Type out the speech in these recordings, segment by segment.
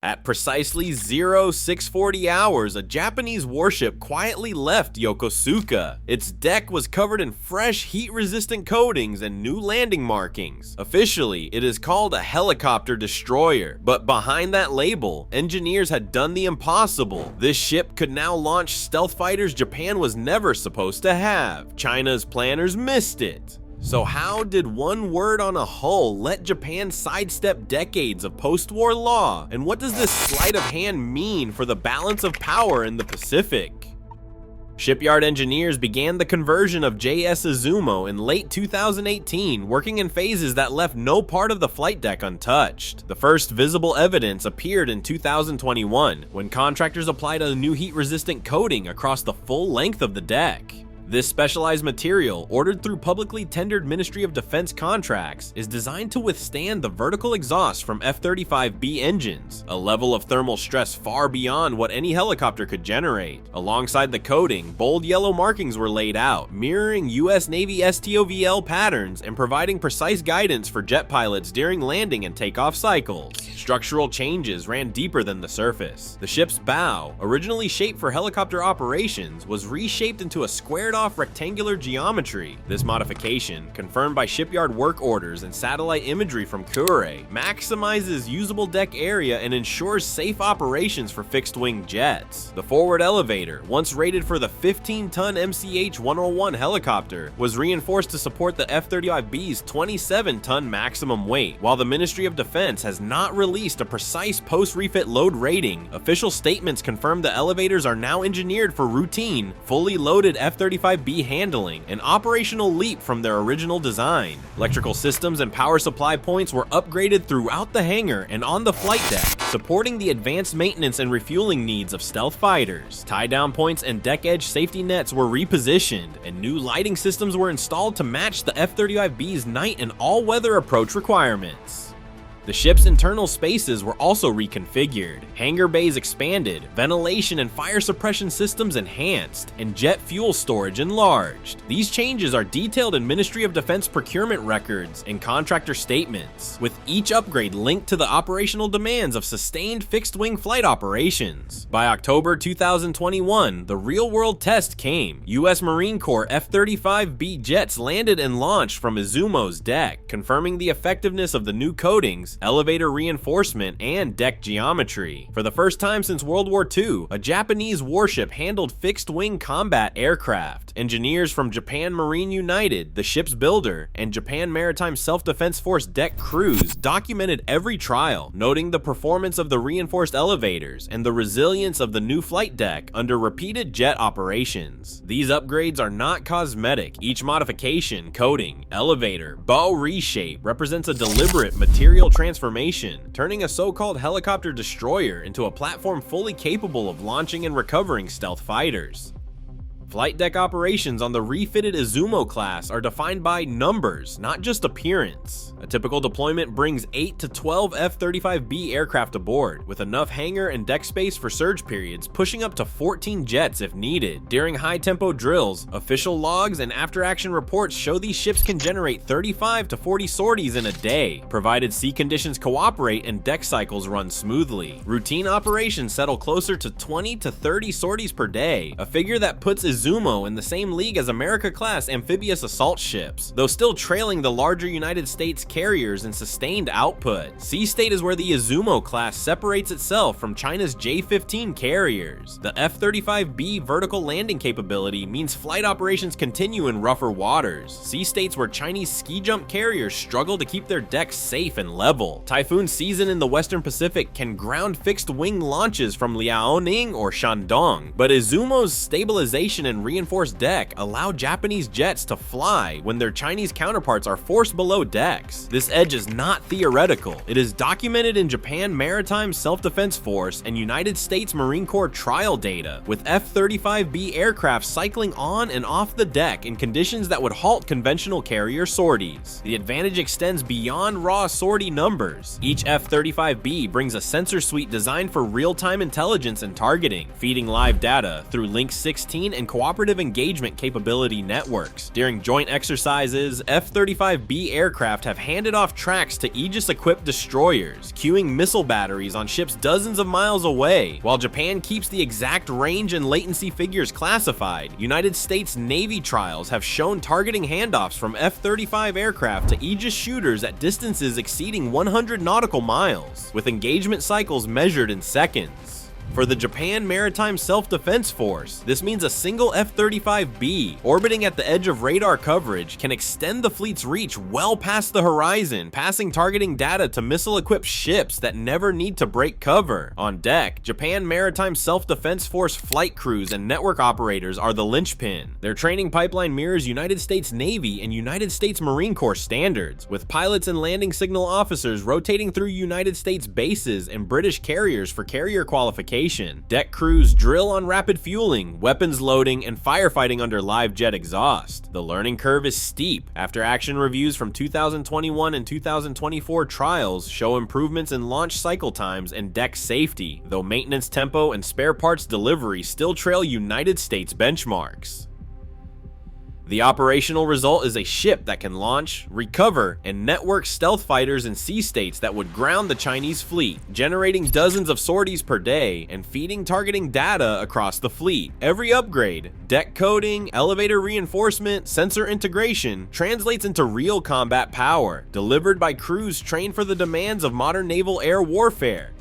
At precisely 0640 hours, a Japanese warship quietly left Yokosuka. Its deck was covered in fresh, heat-resistant coatings and new landing markings. Officially, it is called a helicopter destroyer, but behind that label, engineers had done the impossible. This ship could now launch stealth fighters Japan was never supposed to have. China's planners missed it. So how did one word on a hull let Japan sidestep decades of post-war law? And what does this sleight of hand mean for the balance of power in the Pacific? Shipyard engineers began the conversion of JS Izumo in late 2018, working in phases that left no part of the flight deck untouched. The first visible evidence appeared in 2021, when contractors applied a new heat-resistant coating across the full length of the deck. This specialized material, ordered through publicly tendered Ministry of Defense contracts, is designed to withstand the vertical exhaust from F-35B engines, a level of thermal stress far beyond what any helicopter could generate. Alongside the coating, bold yellow markings were laid out, mirroring US Navy STOVL patterns and providing precise guidance for jet pilots during landing and takeoff cycles. Structural changes ran deeper than the surface. The ship's bow, originally shaped for helicopter operations, was reshaped into a squared-off rectangular geometry. This modification, confirmed by shipyard work orders and satellite imagery from Kure, maximizes usable deck area and ensures safe operations for fixed-wing jets. The forward elevator, once rated for the 15-ton MCH-101 helicopter, was reinforced to support the F-35B's 27-ton maximum weight. While the Ministry of Defense has not released a precise post-refit load rating, official statements confirm the elevators are now engineered for routine, fully loaded F-35B handling, an operational leap from their original design. Electrical systems and power supply points were upgraded throughout the hangar and on the flight deck, supporting the advanced maintenance and refueling needs of stealth fighters. Tie-down points and deck edge safety nets were repositioned, and new lighting systems were installed to match the F-35B's night and all-weather approach requirements. The ship's internal spaces were also reconfigured, hangar bays expanded, ventilation and fire suppression systems enhanced, and jet fuel storage enlarged. These changes are detailed in Ministry of Defense procurement records and contractor statements, with each upgrade linked to the operational demands of sustained fixed-wing flight operations. By October 2021, the real-world test came. U.S. Marine Corps F-35B jets landed and launched from Izumo's deck, confirming the effectiveness of the new coatings, elevator reinforcement, and deck geometry. For the first time since World War II, a Japanese warship handled fixed-wing combat aircraft. Engineers from Japan Marine United, the ship's builder, and Japan Maritime Self-Defense Force deck crews documented every trial, noting the performance of the reinforced elevators and the resilience of the new flight deck under repeated jet operations. These upgrades are not cosmetic. Each modification, coating, elevator, bow reshape represents a deliberate material transformation, turning a so-called helicopter destroyer into a platform fully capable of launching and recovering stealth fighters. Flight deck operations on the refitted Izumo class are defined by numbers, not just appearance. A typical deployment brings 8 to 12 F-35B aircraft aboard, with enough hangar and deck space for surge periods, pushing up to 14 jets if needed. During high-tempo drills, official logs and after-action reports show these ships can generate 35 to 40 sorties in a day, provided sea conditions cooperate and deck cycles run smoothly. Routine operations settle closer to 20 to 30 sorties per day, a figure that puts Izumo in the same league as America-class amphibious assault ships, though still trailing the larger United States carriers in sustained output. Sea State is where the Izumo class separates itself from China's J-15 carriers. The F-35B vertical landing capability means flight operations continue in rougher waters. Sea States where Chinese ski jump carriers struggle to keep their decks safe and level. Typhoon season in the Western Pacific can ground fixed-wing launches from Liaoning or Shandong, but Izumo's stabilization and reinforced deck allow Japanese jets to fly when their Chinese counterparts are forced below decks. This edge is not theoretical. It is documented in Japan Maritime Self-Defense Force and United States Marine Corps trial data, with F-35B aircraft cycling on and off the deck in conditions that would halt conventional carrier sorties. The advantage extends beyond raw sortie numbers. Each F-35B brings a sensor suite designed for real-time intelligence and targeting, feeding live data through Link 16 and cooperative engagement capability networks. During joint exercises, F-35B aircraft have handed off tracks to Aegis-equipped destroyers, queuing missile batteries on ships dozens of miles away. While Japan keeps the exact range and latency figures classified, United States Navy trials have shown targeting handoffs from F-35 aircraft to Aegis shooters at distances exceeding 100 nautical miles, with engagement cycles measured in seconds. For the Japan Maritime Self-Defense Force, this means a single F-35B orbiting at the edge of radar coverage can extend the fleet's reach well past the horizon, passing targeting data to missile-equipped ships that never need to break cover. On deck, Japan Maritime Self-Defense Force flight crews and network operators are the linchpin. Their training pipeline mirrors United States Navy and United States Marine Corps standards, with pilots and landing signal officers rotating through United States bases and British carriers for carrier qualification. Deck crews drill on rapid fueling, weapons loading, and firefighting under live jet exhaust. The learning curve is steep. After action reviews from 2021 and 2024 trials show improvements in launch cycle times and deck safety, though maintenance tempo and spare parts delivery still trail United States benchmarks. The operational result is a ship that can launch, recover, and network stealth fighters in sea states that would ground the Chinese fleet, generating dozens of sorties per day and feeding targeting data across the fleet. Every upgrade, deck coding, elevator reinforcement, sensor integration, translates into real combat power, delivered by crews trained for the demands of modern naval air warfare.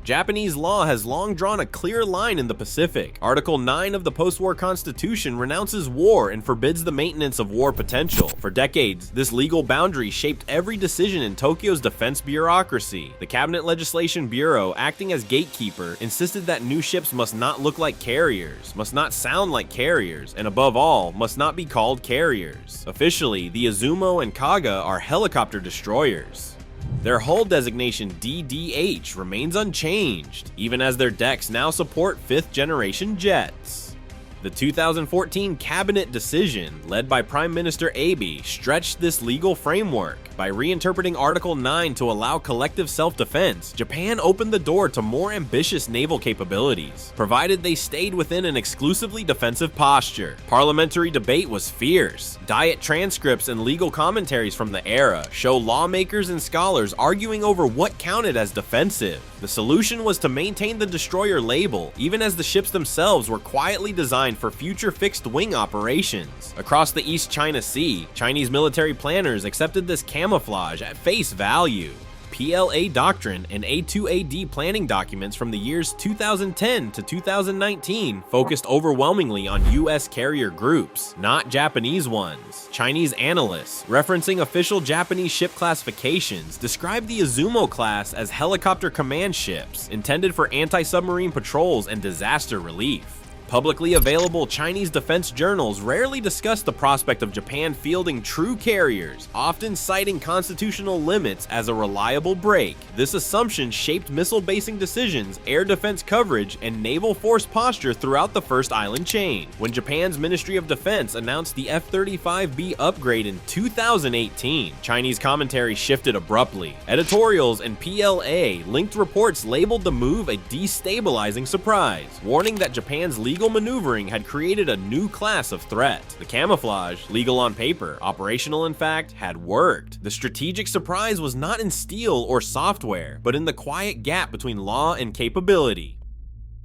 Japanese law has long drawn a clear line in the Pacific. Article 9 of the post-war constitution renounces war and forbids the maintenance of war potential. For decades, this legal boundary shaped every decision in Tokyo's defense bureaucracy. The Cabinet Legislation Bureau, acting as gatekeeper, insisted that new ships must not look like carriers, must not sound like carriers, and above all, must not be called carriers. Officially, the Izumo and Kaga are helicopter destroyers. Their hull designation DDH remains unchanged, even as their decks now support 5th generation jets. The 2014 cabinet decision, led by Prime Minister Abe, stretched this legal framework. By reinterpreting Article 9 to allow collective self-defense, Japan opened the door to more ambitious naval capabilities, provided they stayed within an exclusively defensive posture. Parliamentary debate was fierce. Diet transcripts and legal commentaries from the era show lawmakers and scholars arguing over what counted as defensive. The solution was to maintain the destroyer label, even as the ships themselves were quietly designed for future fixed-wing operations. Across the East China Sea, Chinese military planners accepted this camouflage at face value. PLA doctrine and A2AD planning documents from the years 2010 to 2019 focused overwhelmingly on US carrier groups, not Japanese ones. Chinese analysts, referencing official Japanese ship classifications, described the Izumo class as helicopter command ships, intended for anti-submarine patrols and disaster relief. Publicly available Chinese defense journals rarely discuss the prospect of Japan fielding true carriers, often citing constitutional limits as a reliable break. This assumption shaped missile basing decisions, air defense coverage, and naval force posture throughout the first island chain. When Japan's Ministry of Defense announced the F-35B upgrade in 2018, Chinese commentary shifted abruptly. Editorials and PLA-linked reports labeled the move a destabilizing surprise, warning that Japan's legal maneuvering had created a new class of threat. The camouflage, legal on paper, operational in fact, had worked. The strategic surprise was not in steel or software, but in the quiet gap between law and capability.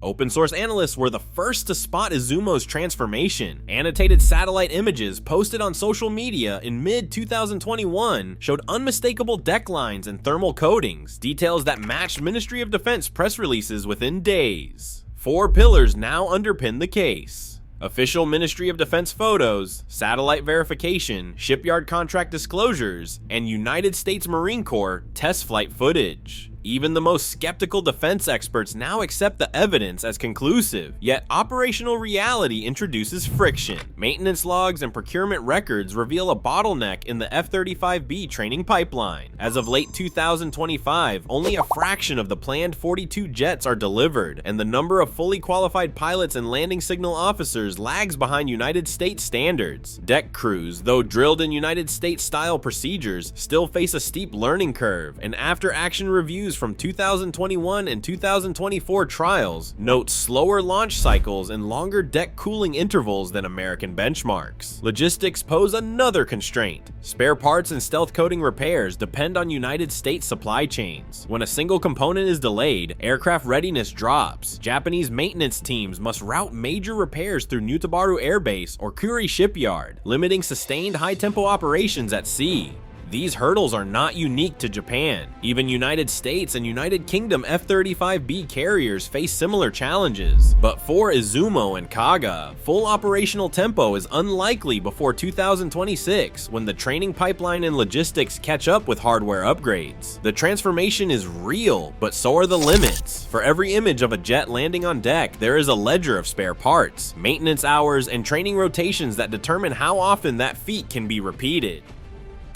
Open source analysts were the first to spot Izumo's transformation. Annotated satellite images posted on social media in mid-2021 showed unmistakable deck lines and thermal coatings, details that matched Ministry of Defense press releases within days. 4 pillars now underpin the case: official Ministry of Defense photos, satellite verification, shipyard contract disclosures, and United States Marine Corps test flight footage. Even the most skeptical defense experts now accept the evidence as conclusive, yet operational reality introduces friction. Maintenance logs and procurement records reveal a bottleneck in the F-35B training pipeline. As of late 2025, only a fraction of the planned 42 jets are delivered, and the number of fully qualified pilots and landing signal officers lags behind United States standards. Deck crews, though drilled in United States-style procedures, still face a steep learning curve, and after-action reviews reviews from 2021 and 2024 trials note slower launch cycles and longer deck cooling intervals than American benchmarks. Logistics pose another constraint. Spare parts and stealth coating repairs depend on United States supply chains. When a single component is delayed, aircraft readiness drops. Japanese maintenance teams must route major repairs through Nutabaru Air Base or Kure Shipyard, limiting sustained high-tempo operations at sea. These hurdles are not unique to Japan. Even United States and United Kingdom F-35B carriers face similar challenges. But for Izumo and Kaga, full operational tempo is unlikely before 2026, when the training pipeline and logistics catch up with hardware upgrades. The transformation is real, but so are the limits. For every image of a jet landing on deck, there is a ledger of spare parts, maintenance hours, and training rotations that determine how often that feat can be repeated.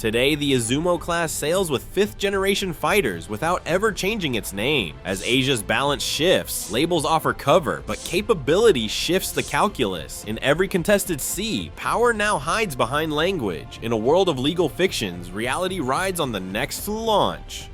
Today, the Izumo class sails with 5th generation fighters without ever changing its name. As Asia's balance shifts, labels offer cover, but capability shifts the calculus. In every contested sea, power now hides behind language. In a world of legal fictions, reality rides on the next launch.